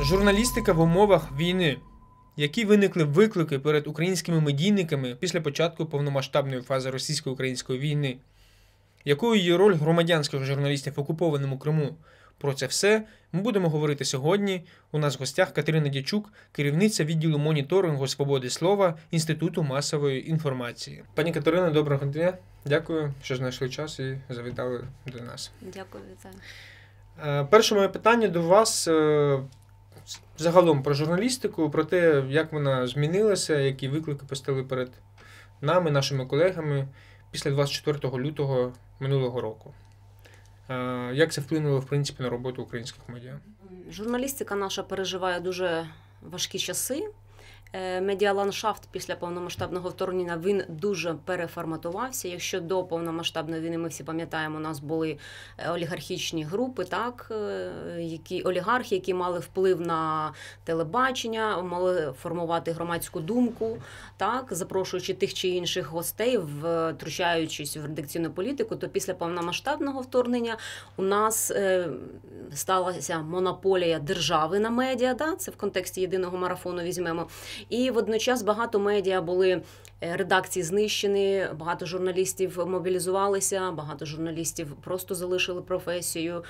Журналістика в умовах війни. Які виникли виклики перед українськими медійниками після початку повномасштабної фази російсько-української війни? Якою є роль громадянських журналістів в окупованому Криму? Про це все ми будемо говорити сьогодні. У нас в гостях Катерина Дячук, керівниця відділу моніторингу свободи слова Інституту масової інформації. Пані Катерино, доброго дня. Дякую, що знайшли час і завітали до нас. Дякую, вітаю. Перше моє питання до вас загалом про журналістику, про те, як вона змінилася, які виклики постали перед нами, нашими колегами після 24 лютого минулого року. Як це вплинуло, в принципі, на роботу українських медіа? Журналістика наша переживає дуже важкі часи. Медіаландшафт після повномасштабного вторгнення, він дуже переформатувався. Якщо до повномасштабної війни, ми всі пам'ятаємо, у нас були олігархічні групи, так, олігархи, які мали вплив на телебачення, мали формувати громадську думку, так, запрошуючи тих чи інших гостей, втручаючись в редакційну політику, то після повномасштабного вторгнення у нас сталася монополія держави на медіа, да, це в контексті єдиного марафону візьмемо. І водночас багато медіа були, редакції знищені, багато журналістів мобілізувалися, багато журналістів просто залишили професію.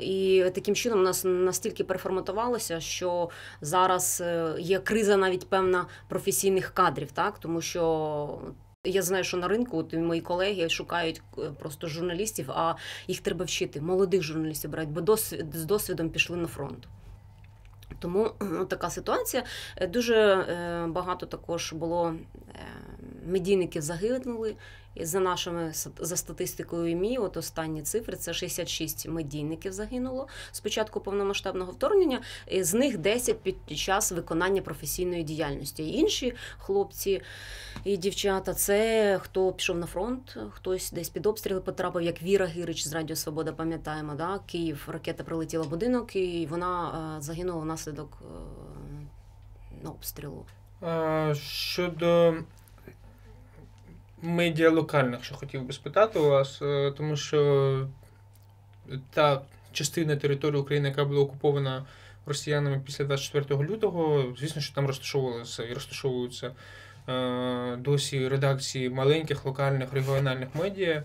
І таким чином у нас настільки переформатувалося, що зараз є криза навіть певна професійних кадрів, так? Тому що я знаю, що на ринку от мої колеги шукають просто журналістів, а їх треба вчити, молодих журналістів брати, бо з досвідом пішли на фронт. Тому така ситуація. Дуже багато також було медійників загинули. За статистикою ІМІ, от останні цифри, це 66 медійників загинуло з початку повномасштабного вторгнення, з них 10 під час виконання професійної діяльності. І інші хлопці і дівчата, це хто пішов на фронт, хтось десь під обстріли потрапив, як Віра Гирич з Радіо Свобода, пам'ятаємо, да? Київ, ракета прилетіла в будинок, і вона загинула внаслідок обстрілу. Щодо медіа локальних, що хотів би спитати у вас, тому що та частина території України, яка була окупована росіянами після 24 лютого, звісно, що там розташовувалися і розташовуються досі редакції маленьких, локальних, регіональних медіа,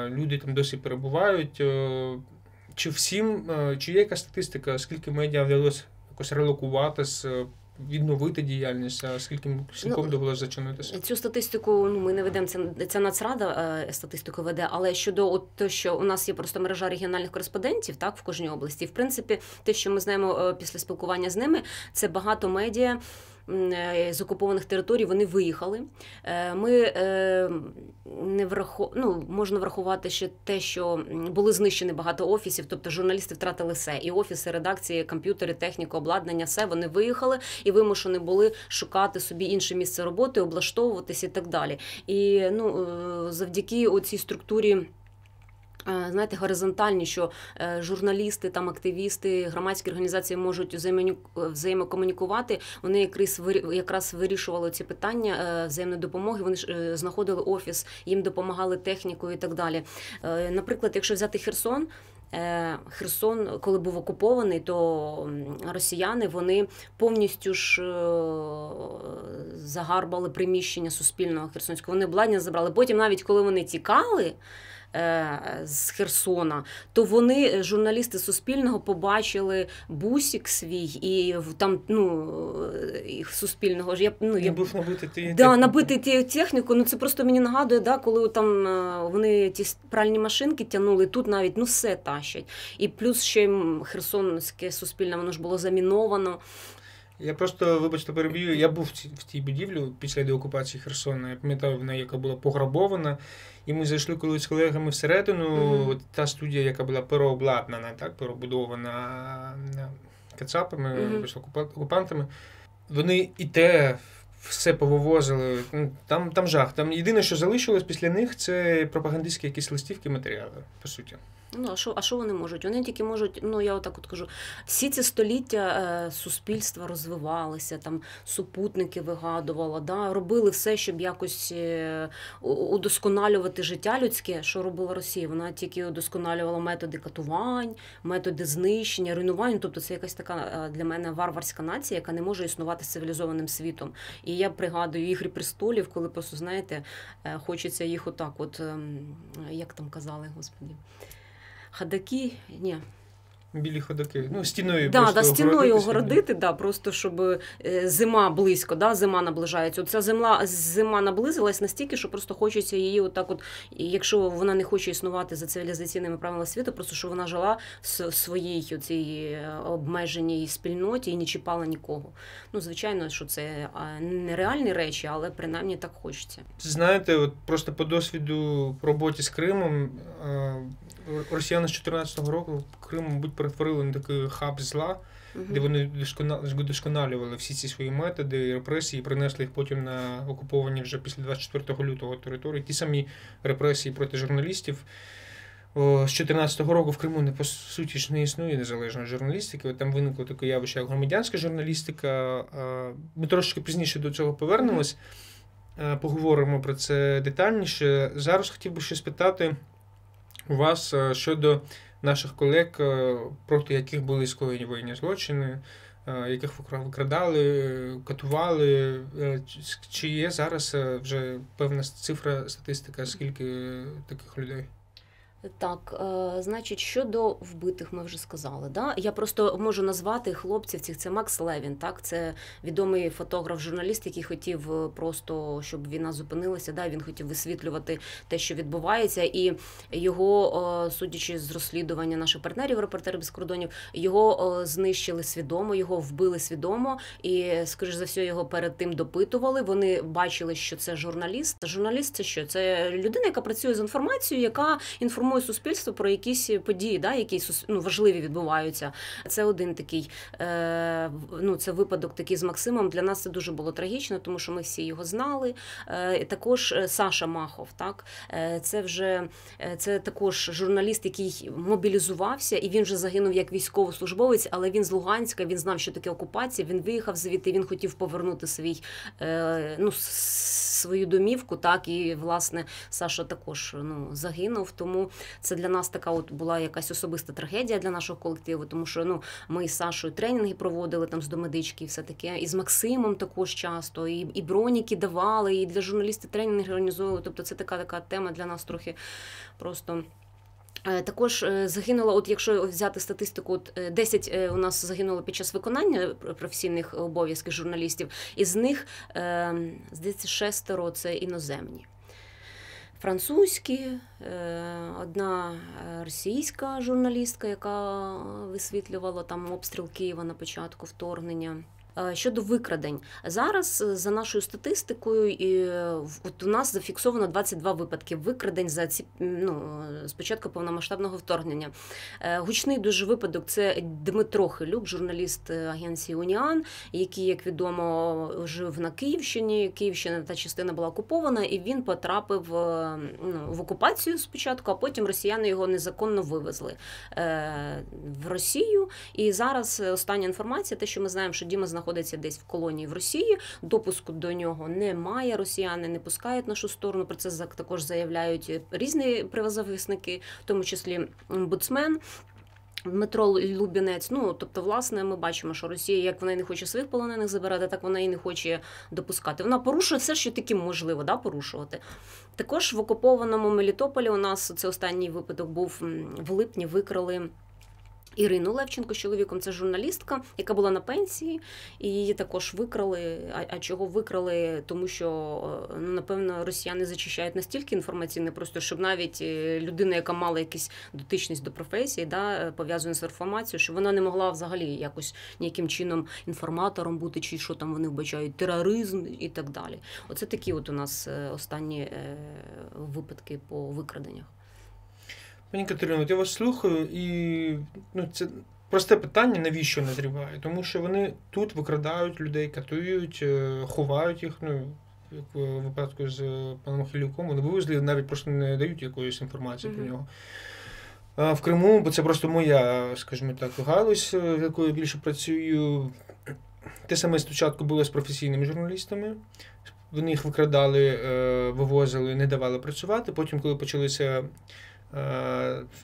люди там досі перебувають. Чи є якась статистика, скільки медіа вдалося якось релокувати, відновити діяльність, а скільки цілком довелося зачинитися? Цю статистику ми не ведемо, це Нацрада статистику веде, але щодо того, що у нас є просто мережа регіональних кореспондентів, так, в кожній області. В принципі, те, що ми знаємо після спілкування з ними, це багато медіа з окупованих територій, вони виїхали. Ми можна врахувати ще те, що були знищені багато офісів, тобто журналісти втратили все. І офіси, редакції, комп'ютери, техніку, обладнання, все, вони виїхали і вимушені були шукати собі інше місце роботи, облаштовуватись і так далі. І завдяки оцій структурі, знаєте, горизонтальні, що журналісти, там, активісти, громадські організації можуть взаємокомунікувати, вони якраз вирішували ці питання взаємної допомоги, вони знаходили офіс, їм допомагали технікою і так далі. Наприклад, якщо взяти Херсон, коли був окупований, то росіяни, вони повністю ж загарбали приміщення Суспільного Херсонського, вони обладнання забрали. Потім навіть коли вони тікали з Херсона, то вони, журналісти Суспільного, побачили бусик свій і там, Суспільного. Був набити техніку, це просто мені нагадує, да, коли там вони ті пральні машинки тягнули, тут навіть, все тащать. І плюс ще Херсонське Суспільне, воно ж було заміновано. Я просто, вибачте, переб'ю, я був в тій будівлі після деокупації Херсона, я пам'ятаю, вона яка була пограбована, і ми зайшли колись з колегами всередину, та студія, яка була переобладнана, так, перебудована кацапами, окупантами, вони і те все повивозили, там жах. Там єдине, що залишилось після них, це пропагандистські якісь листівки, матеріали, по суті. Ну, а що вони можуть? Вони тільки можуть, ну я отак от кажу, всі ці століття суспільства розвивалися, там супутники вигадувало, да, робили все, щоб якось удосконалювати життя людське. Що робила Росія? Вона тільки удосконалювала методи катувань, методи знищення, руйнувань. Тобто це якась така для мене варварська нація, яка не може існувати з цивілізованим світом. І я пригадую «Ігри престолів», коли просто, знаєте, хочеться їх отак от, як там казали, господи, ходаки, ні. Білі ходаки, ну, стіною стіною огородити, просто щоб зима близько, зима наближається. Оця зима наблизилась настільки, що просто хочеться її отак от, якщо вона не хоче існувати за цивілізаційними правилами світу, просто щоб вона жила в своїй оцій обмеженій спільноті і не чіпала нікого. Ну, звичайно, що це нереальні речі, але принаймні так хочеться. Знаєте, от просто по досвіду роботи з Кримом, росіяни з 2014 року Крим, мабуть, перетворили на такий хаб зла, де вони вдосконалювали всі ці свої методи, репресії, принесли їх потім на окуповані вже після 24 лютого території. Ті самі репресії проти журналістів. З 2014 року в Криму, по суті, ж не існує незалежної журналістики. Там виникло таке явище, як громадянська журналістика. Ми трошки пізніше до цього повернемось, поговоримо про це детальніше. Зараз хотів би ще спитати у вас щодо наших колег, проти яких були скоєні воєнні злочини, яких викрадали, катували. Чи є зараз вже певна цифра, статистика, скільки таких людей? Так, значить, щодо вбитих ми вже сказали. Да? Я просто можу назвати хлопців цих. Це Макс Левін, так? Це відомий фотограф-журналіст, який хотів просто, щоб війна зупинилася. Да? Він хотів висвітлювати те, що відбувається. І його, судячи з розслідування наших партнерів, «Репортери без кордонів», його знищили свідомо, його вбили свідомо. І, скоріш за все, його перед тим допитували. Вони бачили, що це журналіст. Журналіст – це що? Це людина, яка працює з інформацією, яка інформує суспільство про якісь події, які важливі відбуваються. Це один такий, це випадок такий з Максимом. Для нас це дуже було трагічно, тому що ми всі його знали. Також Саша Махов, так? Це також журналіст, який мобілізувався, і він вже загинув як військовослужбовець, але він з Луганська, він знав, що таке окупація, він виїхав звідти, він хотів повернути свою домівку, так, і, власне, Саша також загинув, тому це для нас така от була якась особиста трагедія для нашого колективу, тому що ми з Сашою тренінги проводили там з домедички і все таке, і з Максимом також часто, і броніки давали, і для журналістів тренінги організовували, тобто це така тема для нас трохи просто... Також загинуло, от якщо взяти статистику, 10 у нас загинуло під час виконання професійних обов'язків журналістів, із них, здається, 6 – це іноземні. Французькі, одна російська журналістка, яка висвітлювала там обстріл Києва на початку вторгнення. Щодо викрадень. Зараз, за нашою статистикою, от у нас зафіксовано 22 випадки викрадень з початку повномасштабного вторгнення. Гучний дуже випадок – це Дмитро Хилюк, журналіст агенції «Уніан», який, як відомо, жив на Київщині. Київщина, та частина була окупована, і він потрапив в окупацію спочатку, а потім росіяни його незаконно вивезли в Росію. І зараз остання інформація, те, що ми знаємо, що Діма знаходиться десь в колонії в Росії, допуску до нього немає, росіяни не пускають нашу сторону, про це також заявляють різні правозахисники, в тому числі омбудсмен Дмитро Лубінець. Тобто, власне, ми бачимо, що Росія, як вона і не хоче своїх полонених забирати, так вона і не хоче допускати. Вона порушує все, що таки можливо порушувати. Також в окупованому Мелітополі у нас, це останній випадок був в липні, викрали Ірину Левченко з чоловіком, це журналістка, яка була на пенсії, і її також викрали. А чого викрали? Тому що, напевно, росіяни зачищають настільки інформаційний простір, щоб навіть людина, яка мала якусь дотичність до професії, пов'язану з інформацією, що вона не могла взагалі якось ніяким чином інформатором бути, чи що там вони вбачають, тероризм і так далі. Оце такі от у нас останні випадки по викраденнях. Пані Катерино, я вас слухаю, і це просте питання, навіщо назріває? Тому що вони тут викрадають людей, катують, ховають їх, як в випадку з паном Хилюком, вони вивезли, навіть просто не дають якоїсь інформації про нього. в Криму, бо це просто моя, скажімо так, галузь, якою я більше працюю. Те саме спочатку було з професійними журналістами. Вони їх викрадали, вивозили, не давали працювати. Потім, коли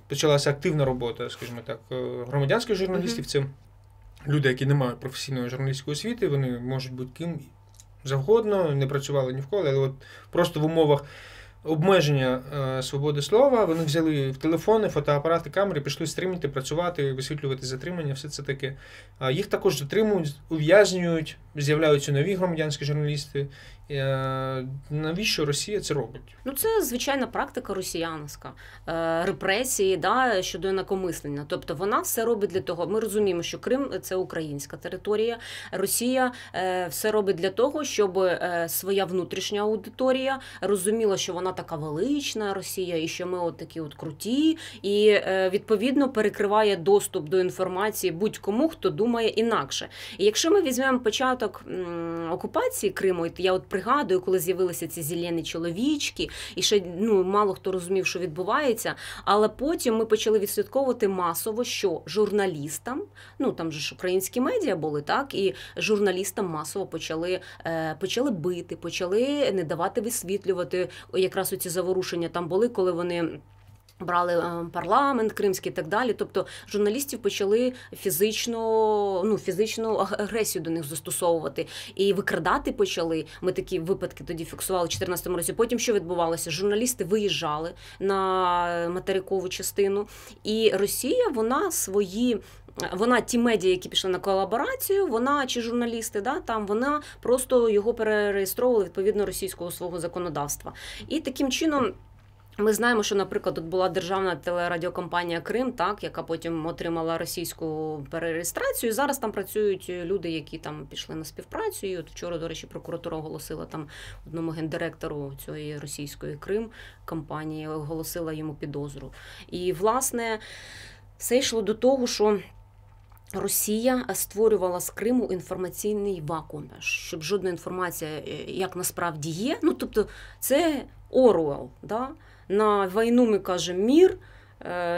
почалася активна робота, скажімо так, громадянських журналістів, це люди, які не мають професійної журналістської освіти, вони можуть бути ким завгодно, не працювали ні в колі, але от просто в умовах обмеження свободи слова вони взяли в телефони, фотоапарати, камери, пішли стримати, працювати, висвітлювати затримання, все це таке. Їх також затримують, ув'язнюють, з'являються нові громадянські журналісти. Навіщо Росія це робить? Ну, це звичайна практика росіянська, репресії, да, щодо інакомислення. Тобто вона все робить для того. Ми розуміємо, що Крим – це українська територія. Росія все робить для того, щоб своя внутрішня аудиторія розуміла, що вона така велична, Росія, і що ми от такі от круті, і відповідно перекриває доступ до інформації будь-кому, хто думає інакше. І якщо ми візьмемо початок окупації Криму, я от пригадую, коли з'явилися ці зелені чоловічки, і ще мало хто розумів, що відбувається, але потім ми почали відслідковувати масово, що журналістам, там же ж українські медіа були, так, і журналістам масово почали бити, почали не давати висвітлювати, якраз оці заворушення там були, коли вони брали парламент кримський і так далі. Тобто журналістів почали фізичну агресію до них застосовувати. І викрадати почали. Ми такі випадки тоді фіксували у 2014 році. Потім що відбувалося? Журналісти виїжджали на материкову частину. І Росія, вона ті медіа, які пішли на колаборацію, чи журналісти, вона просто його перереєстровувала відповідно російського свого законодавства. І таким чином ми знаємо, що, наприклад, тут була державна телерадіокомпанія «Крим», так, яка потім отримала російську перереєстрацію. І зараз там працюють люди, які там пішли на співпрацю. І от вчора, до речі, прокуратура оголосила там одному гендиректору цієї російської «Крим» компанії, оголосила йому підозру. І, власне, все йшло до того, що Росія створювала з Криму інформаційний вакуум, щоб жодна інформація, як насправді є. Тобто це Оруелл, да? На війну ми кажемо мір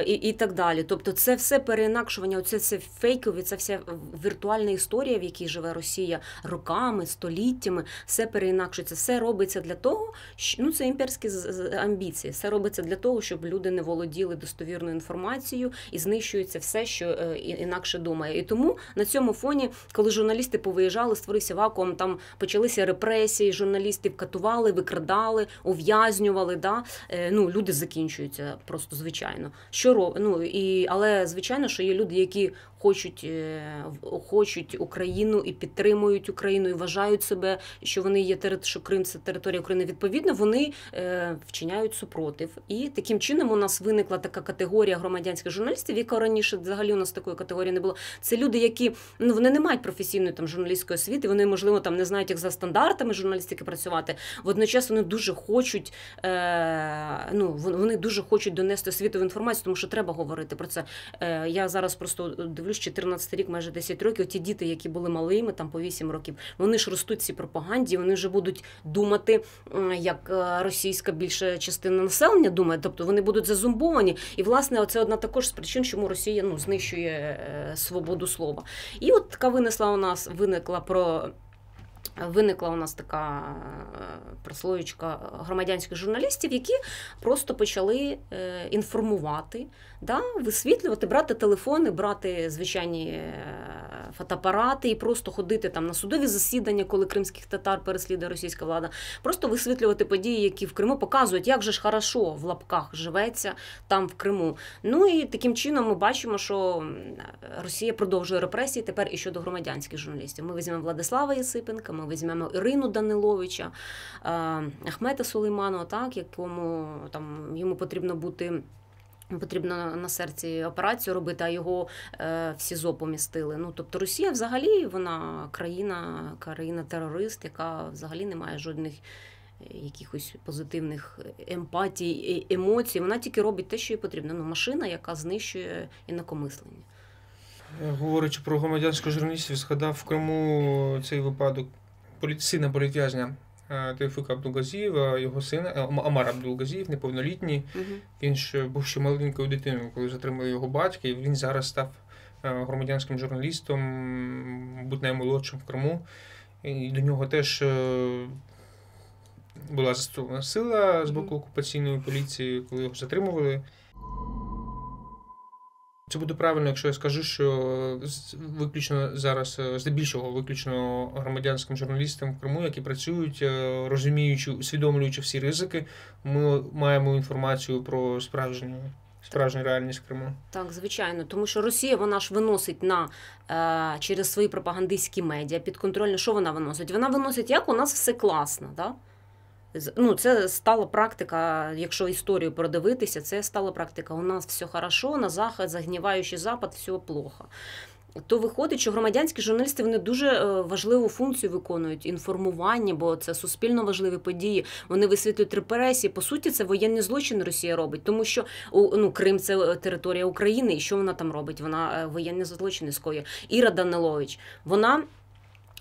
і так далі. Тобто це все переінакшування, це все фейкові, це вся віртуальна історія, в якій живе Росія роками, століттями, все переінакшується, все робиться для того, це імперські амбіції, все робиться для того, щоб люди не володіли достовірною інформацією і знищується все, що інакше думає. І тому на цьому фоні, коли журналісти повиїжджали, створився вакуум, там почалися репресії, журналістів катували, викрадали, ув'язнювали, да? Люди закінчуються просто звичайно. Але звичайно, що є люди, які хочуть Україну і підтримують Україну, і вважають себе, що вони є що Крим – це територія України. Відповідно, вони вчиняють супротив. І таким чином у нас виникла така категорія громадянських журналістів, яка раніше взагалі у нас такої категорії не було. Це люди, які вони не мають професійної журналістської освіти, вони, можливо, не знають, як за стандартами журналістики працювати. Водночас вони дуже хочуть донести світову інформацію, тому що треба говорити про це. Я зараз просто дивлюсь, 14 рік, майже 10 років, ті діти, які були малими, там по 8 років, вони ж ростуть в цій пропаганді, вони вже будуть думати, як російська більша частина населення думає, тобто вони будуть зазумбовані. І, власне, це одна також з причин, чому Росія знищує свободу слова. І от така виникла у нас така прослоєчка громадянських журналістів, які просто почали інформувати, висвітлювати, брати телефони, брати звичайні фотоапарати і просто ходити там на судові засідання, коли кримських татар переслідує російська влада, просто висвітлювати події, які в Криму показують, як же ж хорошо в лапках живеться там в Криму. І таким чином ми бачимо, що Росія продовжує репресії тепер і щодо громадянських журналістів. Ми візьмемо Владислава Єсипенка, ми візьмемо Ірину Даниловича, Ахмета Сулейманова, так, якому йому потрібно на серці операцію робити, а його в СІЗО помістили. Тобто Росія взагалі, вона країна-терорист, яка взагалі не має жодних якихось позитивних емпатій, емоцій. Вона тільки робить те, що їй потрібно. Машина, яка знищує інакомислення. Говорячи про громадянських журналістів, згадав в Криму цей випадок сина політв'язня Тевфіка Абдулгазієва, його сина, Амар Абдулгазієв, неповнолітній. Він ж був ще маленькою дитиною, коли затримали його батька, і він зараз став громадянським журналістом, мабуть, наймолодшим в Криму. І до нього теж була застосована сила з боку окупаційної поліції, коли його затримували. Це буде правильно, якщо я скажу, що виключно зараз, здебільшого, виключно громадянським журналістам в Криму, які працюють, розуміючи, усвідомлюючи всі ризики, ми маємо інформацію про справжню реальність в Криму. Так, звичайно, тому що Росія, вона ж виносить через свої пропагандистські медіа підконтрольно. Що вона виносить? Вона виносить, як у нас все класно, да? Це стала практика, якщо історію продивитися, це стала практика. У нас все хорошо, на Захід, загніваючий Запад, все плохо. То виходить, що громадянські журналісти, вони дуже важливу функцію виконують, інформування, бо це суспільно важливі події. Вони висвітлюють репресії. По суті, це воєнні злочини Росія робить, тому що Крим – це територія України, і що вона там робить? Вона воєнні злочини скоює. Іра Данилович,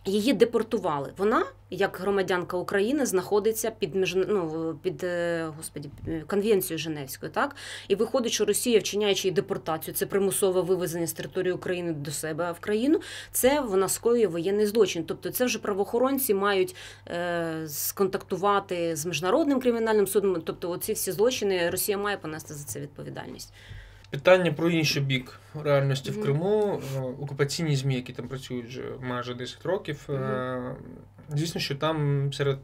її депортували. Вона, як громадянка України, знаходиться під Конвенцією Женевською, так? І виходить, що Росія, вчиняючи депортацію, це примусове вивезення з території України до себе в країну, це вона скоює воєнний злочин. Тобто це вже правоохоронці мають сконтактувати з Міжнародним кримінальним судом. Тобто оці всі злочини Росія має понести за це відповідальність. Питання про інший бік реальності в Криму. Окупаційні ЗМІ, які там працюють вже майже 10 років. Звісно, що там серед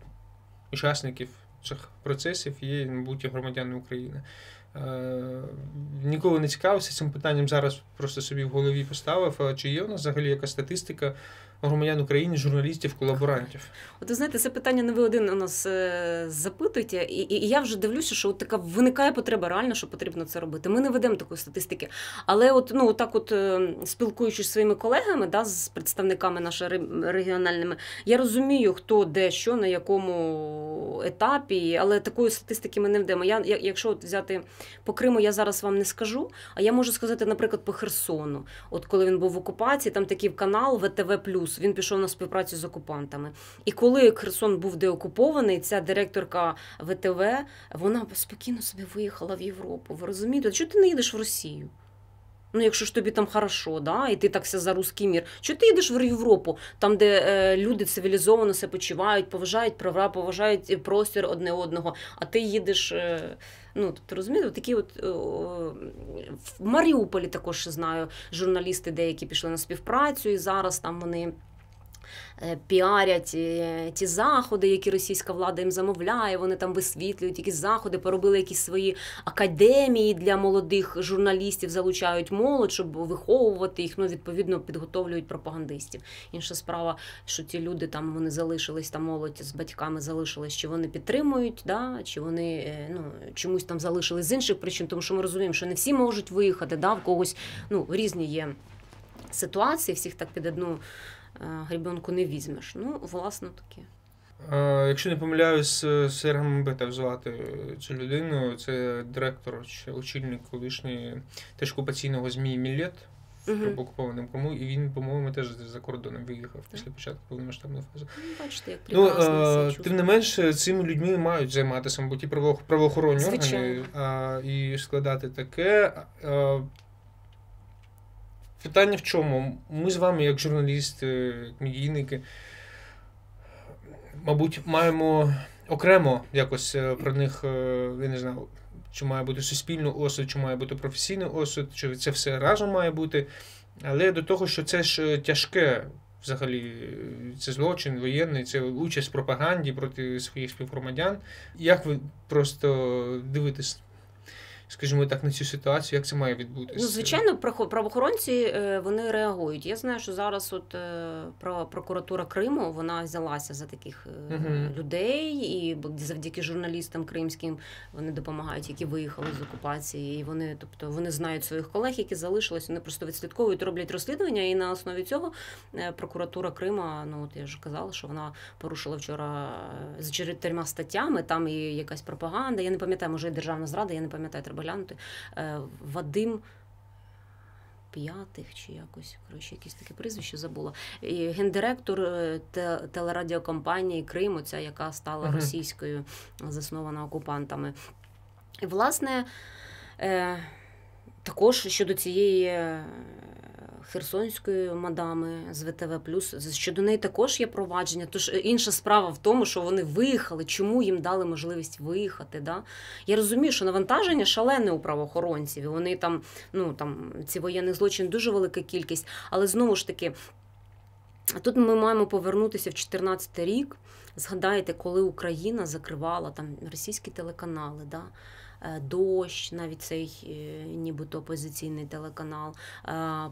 учасників цих процесів є, мабуть, громадяни України. Ніколи не цікавився цим питанням, зараз просто собі в голові поставив, чи є у нас взагалі якась статистика громадян України, журналістів, колаборантів. От ви знаєте, це питання не ви один у нас запитуєте, і я вже дивлюся, що от така виникає потреба реально, що потрібно це робити. Ми не ведемо такої статистики. Але спілкуючись зі своїми колегами, з представниками нашими регіональними, я розумію, хто де, що, на якому етапі, але такої статистики ми не ведемо. Якщо взяти по Криму, я зараз вам не скажу, а я можу сказати, наприклад, по Херсону. От коли він був в окупації, там такий канал ВТВ+, він пішов на співпрацю з окупантами. І коли Херсон був деокупований, ця директорка ВТВ, вона спокійно собі виїхала в Європу. Ви розумієте? Чого ти не їдеш в Росію? Якщо ж тобі там хорошо, да? І ти так все за русський мір. Чого ти їдеш в Європу, там, де люди цивілізовано себе почувають, поважають права, поважають простір одне одного, а ти їдеш... тобто, розумієте, такі в Маріуполі також знаю, журналісти деякі пішли на співпрацю, і зараз там вони піарять ті заходи, які російська влада їм замовляє, вони там висвітлюють якісь заходи, поробили якісь свої академії для молодих журналістів, залучають молодь, щоб виховувати їх, відповідно, підготовлюють пропагандистів. Інша справа, що ті люди там, вони залишились, там молодь з батьками залишились, чи вони підтримують, чи вони чомусь там залишились з інших причин, тому що ми розуміємо, що не всі можуть виїхати, в когось, різні є ситуації, всіх так під одну гребенку не візьмеш. Власне, таке. Якщо не помиляюсь, Серга Мамбетов звати цю людину, це директор, очільник колишній теж окупаційного ЗМІ «Міллет» в окупованому Криму, і він, по-моєму, теж за кордоном виїхав після початку повномасштабної фази. Бачите, як прекрасно все. Тим не менш, цими людьми мають займатися, мабуть, і правоохоронні органи, і складати таке. Питання в чому? Ми з вами, як журналісти, як медійники, мабуть, маємо окремо якось про них, я не знаю, чи має бути суспільний осуд, чи має бути професійний осуд, чи це все разом має бути. Але до того, що це ж тяжке, взагалі, це злочин воєнний, це участь в пропаганді проти своїх співгромадян. Як ви просто дивитесь, скажімо так, на цю ситуацію, як це має відбутися? Звичайно, правоохоронці, вони реагують. Я знаю, що зараз прокуратура Криму, вона взялася за таких людей, і завдяки журналістам кримським вони допомагають, які виїхали з окупації, і вони знають своїх колег, які залишились, вони просто відслідковують, роблять розслідування, і на основі цього прокуратура Криму, я вже казала, що вона порушила вчора з 4 статтями, там і якась пропаганда, я не пам'ятаю, може і державна зрада, я не пам'ятаю, треба глянути. Вадим П'ятих чи якось, коротше, якесь таке прізвище забула. І гендиректор телерадіокомпанії Крим, оця, яка стала російською, заснована окупантами. І, власне, також щодо цієї херсонської мадами з ВТВ+, щодо неї також є провадження. Тож інша справа в тому, що вони виїхали, чому їм дали можливість виїхати. Да? Я розумію, що навантаження шалене у правоохоронців, і вони там, ці воєнних злочин дуже велика кількість, але знову ж таки, тут ми маємо повернутися в 2014 рік. Згадайте, коли Україна закривала там російські телеканали, да? «Дощ», навіть цей нібито опозиційний телеканал,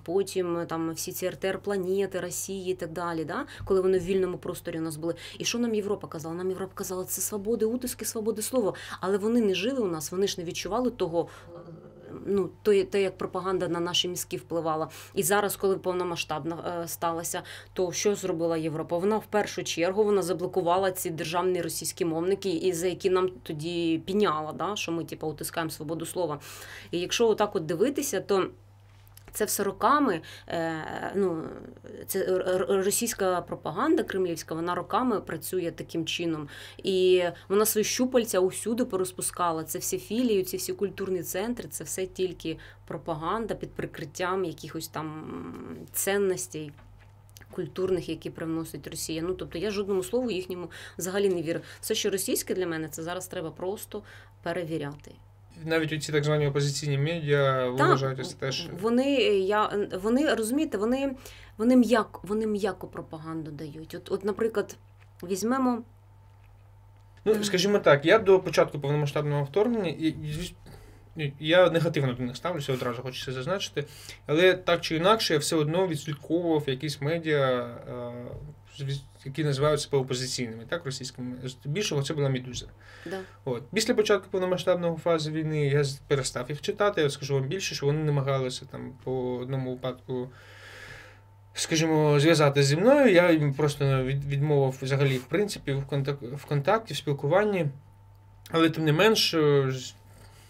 потім там всі ці РТР «Планети», Росії і так далі, да? Коли вони в вільному просторі у нас були. І що нам Європа казала? Нам Європа казала, це свободи утиски, свободи слова. Але вони не жили у нас, вони ж не відчували того, те, як пропаганда на наші мізки впливала. І зараз, коли повномасштабно сталося, то що зробила Європа? Вона в першу чергу заблокувала ці державні російські мовники, і за які нам тоді піняла, да? Що ми утискаємо свободу слова. І якщо отак от дивитися, то це все роками, це російська пропаганда кремлівська, вона роками працює таким чином. І вона свої щупальця усюди порозпускала. Це всі філії, ці всі культурні центри, це все тільки пропаганда під прикриттям якихось там цінностей культурних, які привносить Росія. Тобто я жодному слову їхньому взагалі не вірю. Все, що російське для мене, це зараз треба просто перевіряти. Навіть ці так звані опозиційні медіа, ви вважаєте, це теж... Вони, розумієте, вони м'яко пропаганду дають. От, наприклад, візьмемо... Скажімо так, я до початку повномасштабного вторгнення, я негативно до них ставлюся, одразу хочеться зазначити, але так чи інакше, я все одно відслідковував якісь медіа, які називають себе опозиційними, так, російськими. Більшого це була «Медуза». Да. От. Після початку повномасштабної фази війни я перестав їх читати. Я скажу вам більше, що вони намагалися там по одному випадку, скажімо, зв'язати зі мною. Я їм просто відмовив взагалі, в принципі, в контакті, в спілкуванні. Але тим не менш,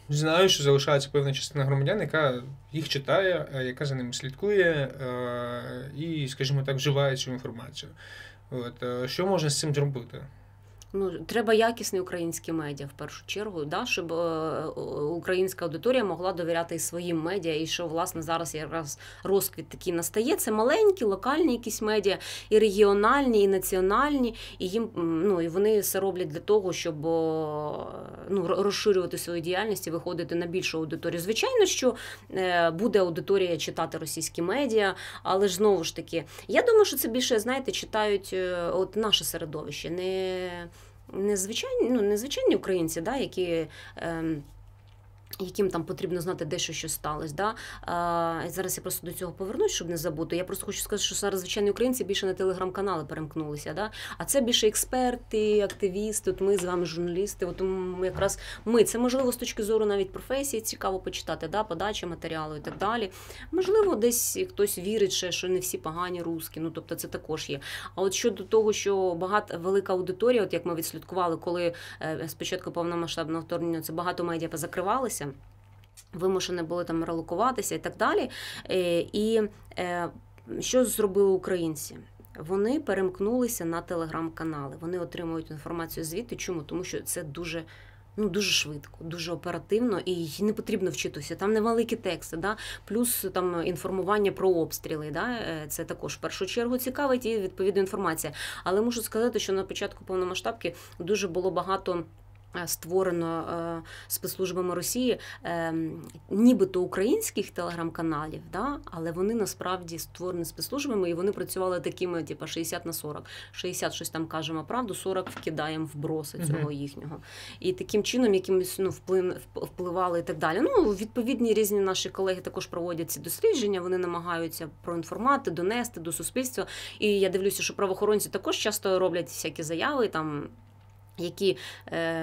знаю, що залишається певна частина громадян, яка їх читає, яка за ними слідкує і, скажімо так, вживає цю інформацію. От. Що можна з цим зробити? Треба якісні українські медіа, в першу чергу, да, щоб українська аудиторія могла довіряти і своїм медіа, і що, власне, зараз якраз розквіт такий настає. Це маленькі, локальні якісь медіа, і регіональні, і національні, і їм, і вони все роблять для того, щоб розширювати свою діяльність і виходити на більшу аудиторію. Звичайно, що буде аудиторія читати російські медіа, але ж знову ж таки, я думаю, що це більше, знаєте, читають от наше середовище, не звичайні українці, да, яким там потрібно знати дещо, що сталося. Да? Зараз я просто до цього повернусь, щоб не забути. Я просто хочу сказати, що зараз звичайні українці більше на телеграм-канали перемкнулися. Да? А це більше експерти, активісти, от ми з вами журналісти. От якраз це можливо з точки зору навіть професії цікаво почитати, да? Подача матеріалу і так далі. Можливо, десь хтось вірить ще, що не всі погані русські, тобто це також є. А от щодо того, що велика аудиторія, от як ми відслідкували, коли спочатку повномасштабного вторгнення це багато медіа позакривалися, вимушені були там релокуватися і так далі. І що зробили українці? Вони перемкнулися на телеграм-канали. Вони отримують інформацію звідти. Чому? Тому що це дуже швидко, дуже оперативно і не потрібно вчитися. Там невеликі тексти, да? Плюс там інформування про обстріли. Да? Це також в першу чергу цікавить і відповідна інформація. Але мушу сказати, що на початку повномасштабки дуже було багато створено спецслужбами Росії нібито українських телеграм-каналів, да? Але вони насправді створені спецслужбами і вони працювали такими, 60/40. 60 щось там кажемо правду, 40 вкидаємо вброси цього їхнього. І таким чином якимось впливали і так далі. Відповідні різні наші колеги також проводять ці дослідження, вони намагаються проінформувати, донести до суспільства. І я дивлюся, що правоохоронці також часто роблять всякі заяви, там, які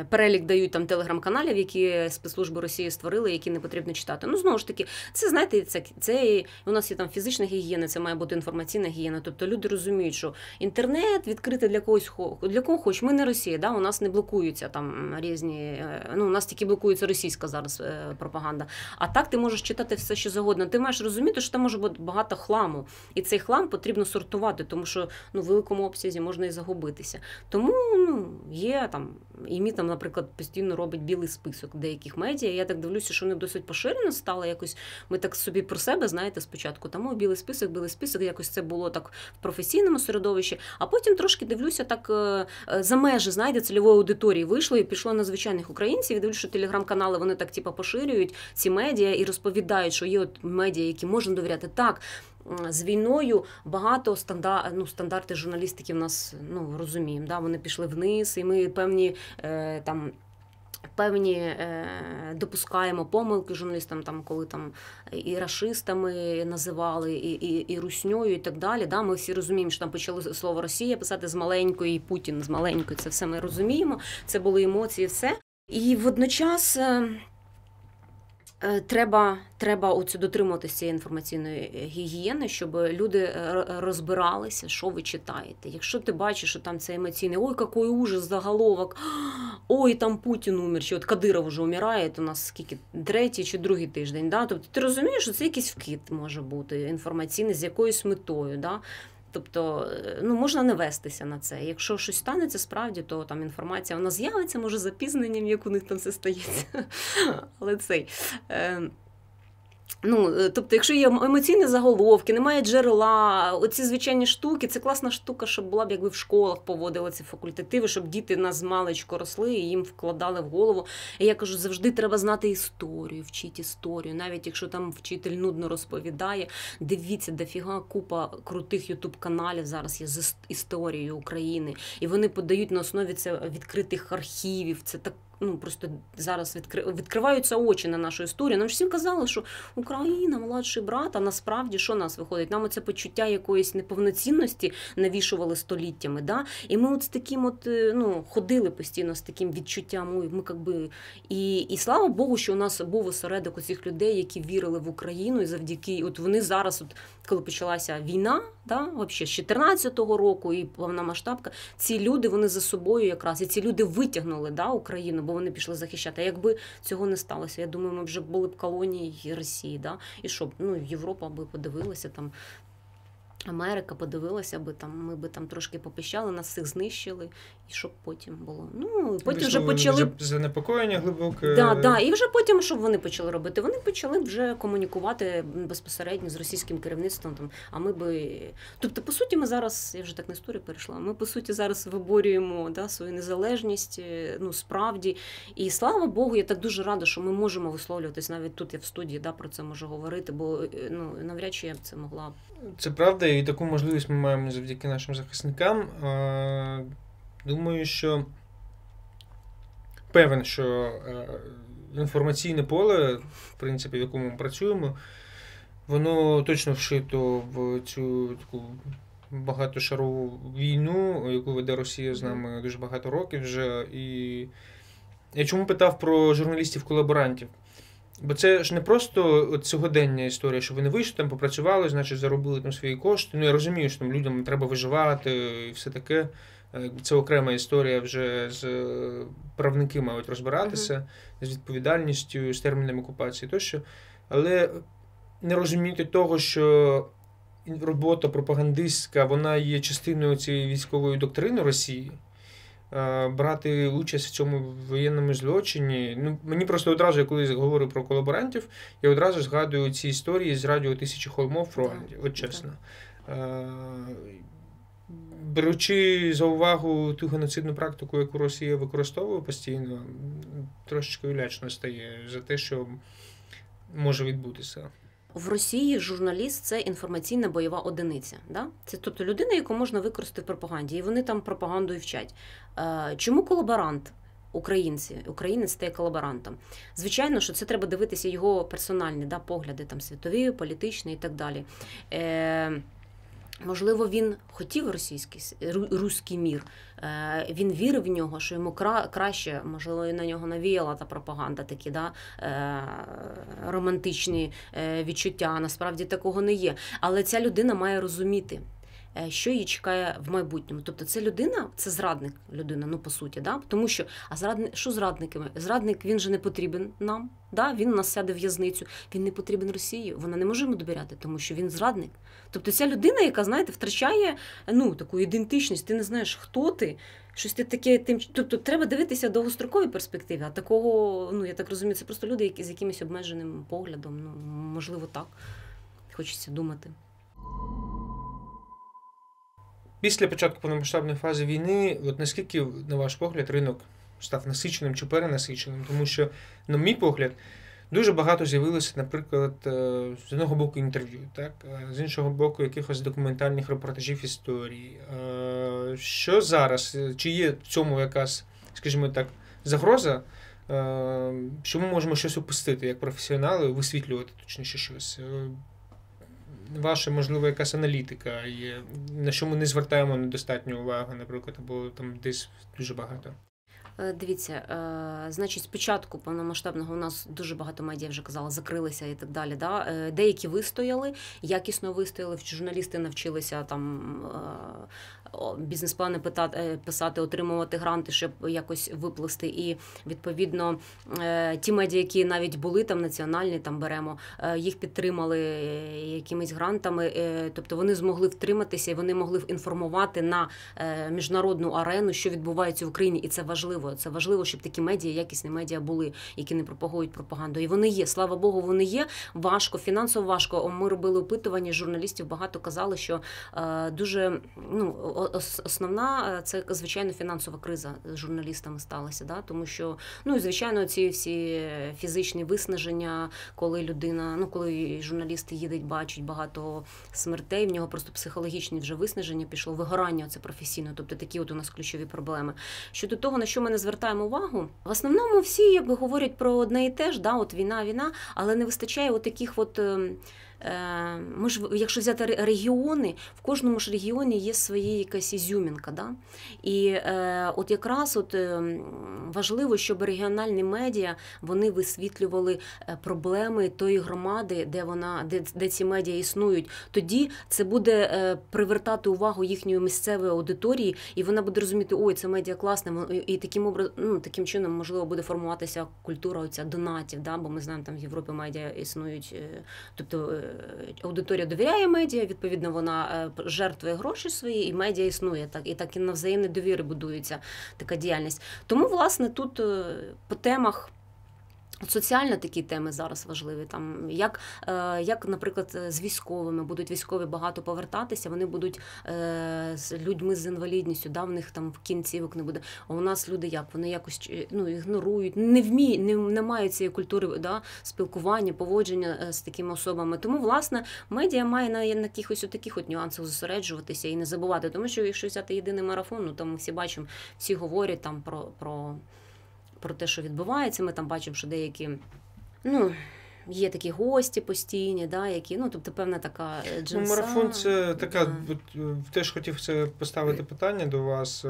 перелік дають там телеграм-каналів, які спецслужби Росії створили, які не потрібно читати. Ну, знову ж таки, це, знаєте, це у нас є там фізична гігієна, це має бути інформаційна гігієна. Тобто люди розуміють, що інтернет відкритий для кого хоч. Ми не Росія, да? У нас не блокуються там різні, у нас тільки блокується російська зараз пропаганда. А так ти можеш читати все, що завгодно. Ти маєш розуміти, що там може бути багато хламу. І цей хлам потрібно сортувати, тому що в великому обсязі можна і загубитися. Тому є там, і мій там, наприклад, постійно робить білий список деяких медіа. Я так дивлюся, що вони досить поширено стало якось. Ми так собі про себе, знаєте, спочатку. Тому білий список, якось це було так в професійному середовищі. А потім трошки дивлюся так за межі, знаєте, цільової аудиторії вийшло і пішло на звичайних українців. І дивлюся, що телеграм-канали, вони так типу поширюють ці медіа і розповідають, що є от медіа, які можна довіряти. Так, з війною багато стандарти журналістики в нас, розуміємо, да, вони пішли вниз, і ми певні допускаємо помилки журналістам, там, коли там і рашистами називали, і русньою, і так далі. Да? Ми всі розуміємо, що там почали слово Росія писати з маленької, і Путін з маленької. Це все ми розуміємо. Це були емоції, все. І водночас треба оцю дотримуватися цієї інформаційної гігієни, щоб люди розбиралися, що ви читаєте. Якщо ти бачиш, що там це емоційне, ой, який ужас, заголовок, ой, там Путін умер, чи от Кадиров вже умирає, у нас скільки, 3-й чи 2-й тиждень. Да? Тобто ти розумієш, що це якийсь вкид може бути інформаційний з якоюсь метою. Да? Тобто, можна не вестися на це. Якщо щось станеться справді, то там інформація вона з'явиться, може, з запізненням, як у них там це стається. Але тобто, якщо є емоційні заголовки, немає джерела, оці звичайні штуки, це класна штука, щоб була б, якби в школах поводили ці факультативи, щоб діти нас маличку росли і їм вкладали в голову. І я кажу, завжди треба знати історію, вчити історію. Навіть якщо там вчитель нудно розповідає, дивіться, дофіга купа крутих ютуб-каналів зараз є з історією України. І вони подають на основі це відкритих архівів. Це так. Просто зараз відкриваються очі на нашу історію. Нам ж всім казали, що Україна, молодший брат, а насправді що нас виходить? Нам оце почуття якоїсь неповноцінності навішували століттями, да? І ми от з таким ходили постійно з таким відчуттям, і слава Богу, що у нас був осередок цих людей, які вірили в Україну, і завдяки, от вони зараз, коли почалася війна, да, вообще, з 14-го року і повномасштабка, ці люди, вони за собою якраз, і ці люди витягнули, да, Україну, бо вони пішли захищати. А якби цього не сталося, я думаю, ми вже були б колонією Росії, да, і що, Європа би подивилася, там, Америка подивилася би, там, ми би там трошки попищали, нас всіх знищили, і що б потім було. Потім вже почали... Занепокоєння глибоке. Да, і вже потім, що вони почали робити? Вони почали вже комунікувати безпосередньо з російським керівництвом, там, а ми би... Тобто, по суті, ми зараз, я вже так на історію перейшла, ми, по суті, зараз виборюємо, да, свою незалежність, справді. І слава Богу, я так дуже рада, що ми можемо висловлюватись, навіть тут я в студії, да, про це можу говорити, бо, навряд чи я б це могла. Це правда, і таку можливість ми маємо завдяки нашим захисникам. Думаю, що певен, що інформаційне поле, в принципі, в якому ми працюємо, воно точно вшито в цю таку багатошарову війну, яку веде Росія з нами дуже багато років вже. І я чому питав про журналістів-колаборантів? Бо це ж не просто от сьогодення історія, що вони вийшли, там попрацювали, значить заробили там свої кошти. Я розумію, що там людям треба виживати і все таке. Це окрема історія, вже з правники мають розбиратися, з відповідальністю, з терміном окупації тощо. Але не розуміти того, що робота пропагандистська, вона є частиною цієї військової доктрини Росії. Брати участь в цьому воєнному злочині. Мені просто одразу, я коли говорю про колаборантів, я одразу згадую ці історії з радіо «Тисячі холмов» в Руанді, от чесно. Беручи за увагу ту геноцидну практику, яку Росія використовує постійно, трошечки лячно стає за те, що може відбутися. В Росії журналіст – це інформаційна бойова одиниця. Да? Це тобто людина, яку можна використати в пропаганді, і вони там пропагандою вчать. Чому колаборант? Українець стає колаборантом. Звичайно, що це треба дивитися його персональні погляди, там, світові, політичні і так далі. Можливо, він хотів руський мір, він вірив в нього, що йому краще, можливо, і на нього навіяла та пропаганда, такі романтичні відчуття, насправді такого не є. Але ця людина має розуміти, що її чекає в майбутньому. Тобто це людина, це зрадник людина, ну по суті, да? Тому що, що зрадниками? Зрадник, він же не потрібен нам, да? Він у нас сяде в в'язницю, він не потрібен Росії, вона не може йому довіряти, тому що він зрадник. Тобто ця людина, яка, знаєте, втрачає таку ідентичність, ти не знаєш, хто ти, щось ти таке, тобто треба дивитися в довгостроковій перспективі, а такого, я так розумію, це просто люди, які з якимось обмеженим поглядом, можливо, так, хочеться думати. Після початку повномасштабної фази війни, наскільки, на ваш погляд, ринок став насиченим чи перенасиченим? Тому що, на мій погляд, дуже багато з'явилося, наприклад, з одного боку інтерв'ю, так? З іншого боку якихось документальних репортажів історії. Що зараз? Чи є в цьому якась, скажімо так, загроза, що ми можемо щось упустити як професіонали, висвітлювати точніше щось? Ваша, можливо, якась аналітика є, на що ми не звертаємо недостатньо уваги, наприклад, або там десь дуже багато? Дивіться, значить, спочатку повномасштабного у нас дуже багато медіа, вже казала, закрилися і так далі. Да? Деякі вистояли, якісно вистояли, журналісти навчилися там бізнес-плани писати, отримувати гранти, щоб якось виплисти. І, відповідно, ті медіа, які навіть були там національні, там беремо, їх підтримали якимись грантами, тобто вони змогли втриматися і вони могли інформувати на міжнародну арену, що відбувається в Україні, і це важливо. Це важливо, щоб такі медіа, якісні медіа були, які не пропагують пропаганду. І вони є, слава Богу, вони є. Важко, фінансово важко. Ми робили опитування, журналістів багато казали, що дуже, основна, це, звичайно, фінансова криза з журналістами сталася, да? Тому що, і, звичайно, ці всі фізичні виснаження, коли людина, коли журналісти їдуть, бачать багато смертей, в нього просто психологічне вже виснаження пішло, вигорання це професійно, тобто такі от у нас ключові проблеми. Щодо того, на що ми не звертаємо увагу, в основному всі говорять про одне і те ж, да, от війна, але не вистачає от таких от... Ми ж, якщо взяти регіони, в кожному ж регіоні є своя якась ізюмінка. Да? І от якраз важливо, щоб регіональні медіа, вони висвітлювали проблеми тої громади, де ці медіа існують. Тоді це буде привертати увагу їхньої місцевої аудиторії, і вона буде розуміти, ой, це медіа класне, і таким чином, можливо, буде формуватися культура оця донатів, да? Бо ми знаємо, там в Європі медіа існують, тобто аудиторія довіряє медіа, відповідно, вона жертвує гроші свої, і медіа існує. Так і на взаємній довірі будується така діяльність. Тому, власне, тут по темах, соціально такі теми зараз важливі. Там, як, наприклад, з військовими, будуть військові багато повертатися, вони будуть з людьми з інвалідністю, да, в них там кінцівок не буде. А у нас люди як? Вони якось ігнорують, не мають цієї культури, да, спілкування, поводження з такими особами. Тому, власне, медіа має на якихось таких от нюансах зосереджуватися і не забувати. Тому що, якщо взяти єдиний марафон, там ми всі бачимо, всі говорять там про те, що відбувається, ми там бачимо, що деякі, є такі гості постійні, да, які, тобто певна така джинса. Марафон це така, теж хотів це поставити питання до вас,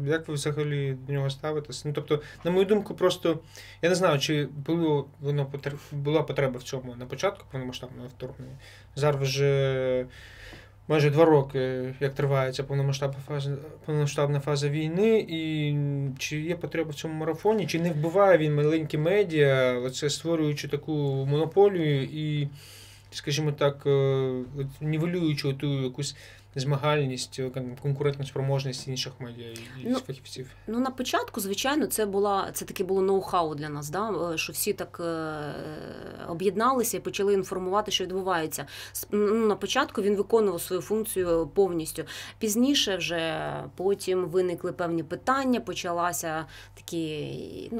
як ви взагалі до нього ставитесь? Тобто, на мою думку, просто, я не знаю, чи була потреба в цьому на початку повномасштабного вторгнення. Зараз вже майже 2 роки, як триває ця повномасштабна фаза війни, і чи є потреба в цьому марафоні, чи не вбиває він маленькі медіа, оце створюючи таку монополію і, скажімо так, нівелюючи ту якусь змагальність, конкурентну спроможність інших медіа і фахівців? На початку, звичайно, це таке було ноу-хау для нас, да? Що всі так об'єдналися і почали інформувати, що відбувається. На початку він виконував свою функцію повністю. Пізніше вже потім виникли певні питання, почалася такі,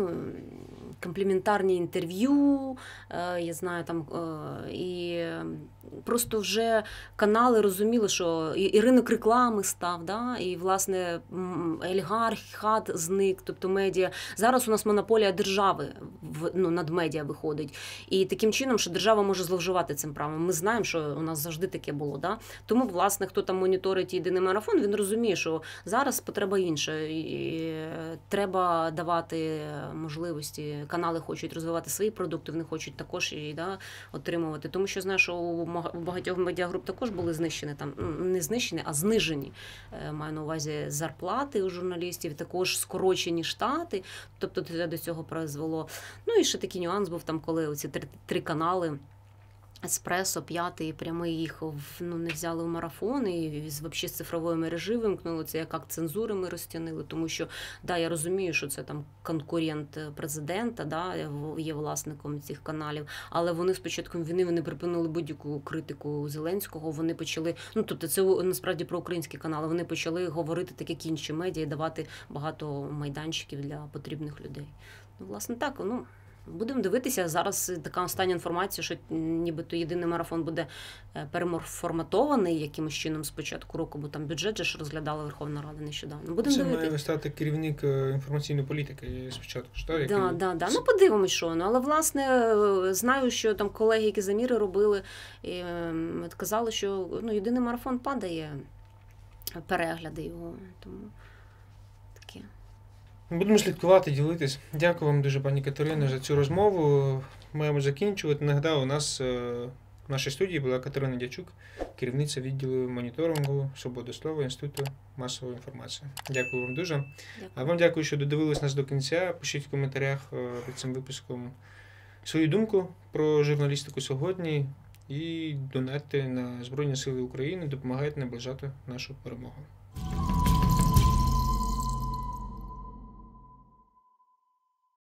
компліментарні інтерв'ю, я знаю, там, і просто вже канали розуміли, що і ринок реклами став, да? І, власне, олігархат зник, тобто медіа. Зараз у нас монополія держави над медіа виходить. І таким чином, що держава може зловживати цим правом. Ми знаємо, що у нас завжди таке було. Да? Тому, власне, хто там моніторить єдиний марафон, він розуміє, що зараз потреба інша. І треба давати можливості. Канали хочуть розвивати свої продукти, вони хочуть також і отримувати. Тому що знаю, що у багатьох медіагруп також були знищені, там не знищені, а знижені. Маю на увазі зарплати у журналістів, також скорочені штати. Тобто це до цього призвело. Ну і ще такий нюанс був там, коли оці три канали Еспресо, П'ятий, Прямий їх не взяли в марафон і взагалі з цифрової мережі вимкнули. Це як акт цензури ми розтягнули, тому що, да, я розумію, що це там конкурент президента, да, є власником цих каналів, але вони з початком війни вони припинили будь-яку критику Зеленського, вони почали, тобто це насправді про українські канали, вони почали говорити так, як інші медіа і давати багато майданчиків для потрібних людей. Власне так, будемо дивитися. Зараз така остання інформація, що нібито єдиний марафон буде переформатований якимось чином з початку року, бо там бюджет же ж розглядала Верховна Рада нещодавно. Будемо дивитися. Це має стати керівник інформаційної політики спочатку. Так. Подивимось, що. Але, власне, знаю, що там колеги, які заміри робили, і казали, що єдиний марафон падає, перегляди його. Тому таке. Будемо слідкувати, ділитись. Дякую вам дуже, пані Катерино, за цю розмову. Маємо закінчувати. Нагадаю, у нас в нашій студії була Катерина Дячук, керівниця відділу моніторингу свободи слова Інституту масової інформації. Дякую вам дуже. Дякую. А вам дякую, що додивились нас до кінця. Пишіть в коментарях під цим випуском свою думку про журналістику сьогодні і донатьте на Збройні Сили України, допомагайте наближати нашу перемогу.